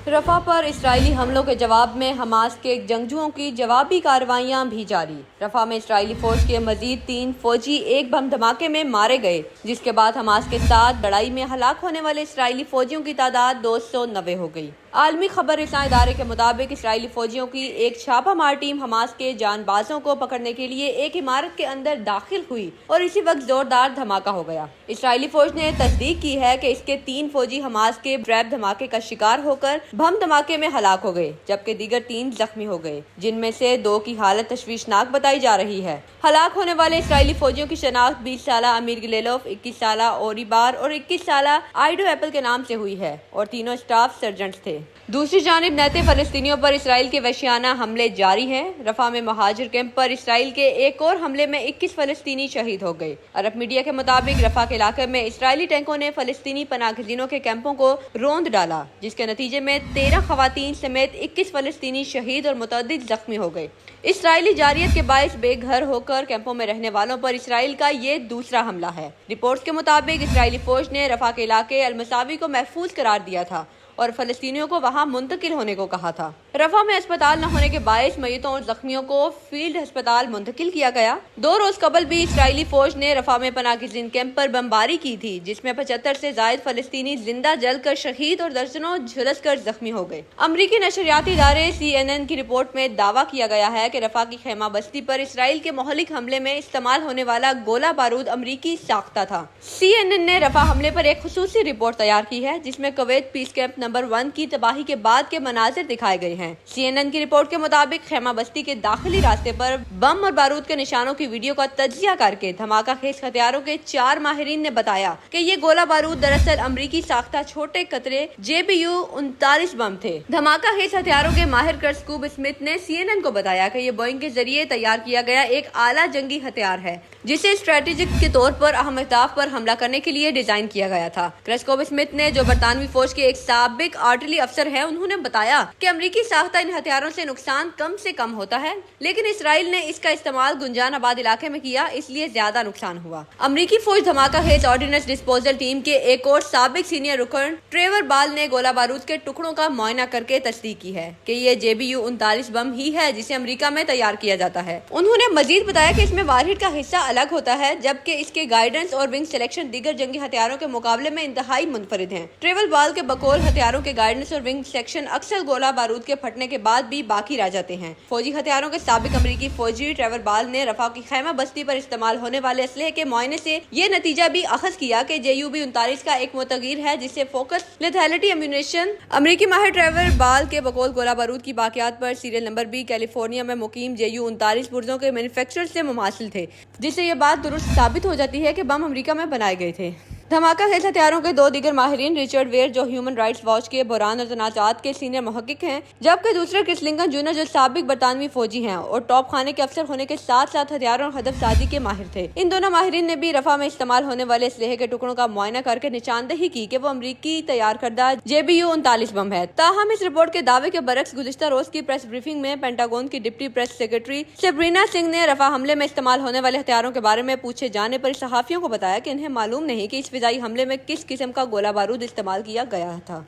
Rafah پر اسرائیلی حملوں کے جواب میں حماس کے جنگجوؤں کی جوابی کارروائیاں بھی جاری۔ رفح میں اسرائیلی فوج کے مزید 3 فوجی ایک بم دھماکے میں مارے گئے، جس کے بعد حماس کے ساتھ لڑائی میں ہلاک ہونے والے اسرائیلی فوجیوں کی تعداد 290 ہو گئی۔ عالمی خبر رساں ادارے کے مطابق اسرائیلی فوجیوں کی ایک چھاپہ مار ٹیم حماس کے جان بازوں کو پکڑنے کے لیے ایک عمارت کے اندر داخل ہوئی اور اسی وقت زوردار دھماکہ ہو گیا۔ اسرائیلی فوج نے تصدیق کی ہے کہ اس کے 3 فوجی حماس کے ٹریپ دھماکے کا شکار ہو کر بم دھماکے میں ہلاک ہو گئے، جبکہ دیگر 3 زخمی ہو گئے، جن میں سے 2 کی حالت تشویشناک بتائی جا رہی ہے۔ ہلاک ہونے والے اسرائیلی فوجیوں کی شناخت 20 سالہ امیر گلیلوف، 21 سالہ اوری بار اور 21 سالہ آئیڈو ایپل کے نام سے ہوئی ہے اور تینوں اسٹاف سرجنٹس تھے۔ دوسری جانب نہتے فلسطینیوں پر اسرائیل کے وحشیانہ حملے جاری ہیں۔ رفح میں مہاجر کیمپ پر اسرائیل کے ایک اور حملے میں 21 فلسطینی شہید ہو گئے۔ عرب میڈیا کے مطابق رفح کے علاقے میں اسرائیلی ٹینکوں نے فلسطینی پناہ گزینوں کے کیمپوں کو روند ڈالا، جس کے نتیجے میں 13 خواتین سمیت 21 فلسطینی شہید اور متعدد زخمی ہو گئے۔ اسرائیلی جارحیت کے باعث بے گھر ہو کر کیمپوں میں رہنے والوں پر اسرائیل کا یہ دوسرا حملہ ہے۔ رپورٹس کے مطابق اسرائیلی فوج نے رفح کے علاقے المساوی کو محفوظ قرار دیا تھا اور فلسطینیوں کو وہاں منتقل ہونے کو کہا تھا۔ رفح میں اسپتال نہ ہونے کے باعث میتوں اور زخمیوں کو فیلڈ ہسپتال منتقل کیا گیا۔ 2 روز قبل بھی اسرائیلی فوج نے رفح میں پناہ گزین کیمپ پر بمباری کی تھی، جس میں 75 سے زائد فلسطینی زندہ جل کر شہید اور درجنوں جھلس کر زخمی ہو گئے۔ امریکی نشریاتی ادارے CNN کی رپورٹ میں دعویٰ کیا گیا ہے کہ رفح کی خیمہ بستی پر اسرائیل کے مہلک حملے میں استعمال ہونے والا گولہ بارود امریکی ساختہ تھا۔ CNN نے رفح حملے پر ایک خصوصی رپورٹ تیار کی ہے، جس میں کویت پیس کیمپ نمبر 1 کی تباہی کے بعد کے مناظر دکھائے گئے ہیں۔ CNN کی رپورٹ کے مطابق خیمہ بستی کے داخلی راستے پر بم اور بارود کے نشانوں کی ویڈیو کا تجزیہ کر کے دھماکہ خیز ہتھیاروں کے 4 ماہرین نے بتایا کہ یہ گولہ بارود دراصل امریکی ساختہ چھوٹے قطرے JBU-39 بم تھے۔ دھماکہ خیز ہتھیاروں کے ماہر کرس کوب اسمتھ نے CNN کو بتایا کہ یہ بوئنگ کے ذریعے تیار کیا گیا ایک اعلیٰ جنگی ہتھیار ہے، جسے اسٹریٹجک کے طور پر اہم اہداف پر حملہ کرنے کے لیے ڈیزائن کیا گیا تھا۔ کرس کوب اسمتھ نے، جو برطانوی فوج کے ایک سابق آرٹلری افسر ہیں، انہوں نے بتایا کہ امریکی ساختہ ان ہتھیاروں سے نقصان کم سے کم ہوتا ہے، لیکن اسرائیل نے اس کا استعمال گنجان آباد علاقے میں کیا، اس لیے زیادہ نقصان ہوا۔ امریکی فوج دھماکہ خیز آرڈیننس ڈسپوزل ٹیم کے ایک اور سابق سینئر رکن ٹریور بال نے گولہ بارود کے ٹکڑوں کا معائنہ کر کے تصدیق کی ہے کہ یہ JBU-39 بم ہی ہے جسے امریکہ میں تیار کیا جاتا ہے۔ انہوں نے مزید بتایا کہ اس میں وارہیڈ کا حصہ الگ ہوتا ہے، جبکہ اس کے گائیڈنس اور ونگ سلیکشن دیگر جنگی ہتھیاروں کے مقابلے میں انتہائی منفرد ہیں۔ ٹریور بال کے بقول ہتھیاروں کے گائیڈنس اور ونگ سیکشن اکثر گولہ بارود کے پھٹنے کے بعد بھی باقی رہ جاتے ہیں۔ فوجی ہتھیاروں کے سابق امریکی فوجی ٹریور بال نے رفح کی خیمہ بستی پر استعمال ہونے والے اسلحے کے معائنے سے یہ نتیجہ بھی اخذ کیا کہ JBU-39 کا ایک متغیر ہے جسے فوکس لیتھیلٹی ایمونیشن۔ امریکی ماہر ٹریور بال کے بقول گولہ بارود کی باقیات پر سیریل نمبر بھی کیلیفورنیا میں مقیم JU-39 پرزوں کے مینوفیکچرر سے مماثل تھے، جس سے یہ بات درست ثابت ہو جاتی ہے کہ بم امریکہ میں بنائے گئے تھے۔ دھماکہ خیز ہتھیاروں کے 2 دیگر ماہرین رچرڈ ویئر، جو ہیومن رائٹس واچ کے بحران اور تنازعات کے سینئر محقق ہیں، جبکہ دوسرے کرس لنکن جونیئر، جو سابق برطانوی فوجی ہیں اور ٹاپ خانے کے افسر ہونے کے ساتھ ساتھ ہتھیاروں اور ہدف سازی کے ماہر تھے۔ ان دونوں ماہرین نے بھی رفح میں استعمال ہونے والے اسلحے کے ٹکڑوں کا معائنہ کر کے نشاندہی کی کہ وہ امریکی تیار کردہ JBU-39 بم ہے۔ تاہم اس رپورٹ کے دعوے کے برعکس گزشتہ روز کی پریس بریفنگ میں پینٹاگون کی ڈپٹی پریس سیکرٹری سیبرینا سنگھ نے رفح حملے میں استعمال ہونے والے ہتھیاروں کے بارے میں پوچھے جانے پر صحافیوں کو بتایا کہ انہیں معلوم نہیں کہ اس فضائی حملے میں کس قسم کا گولہ بارود استعمال کیا گیا تھا۔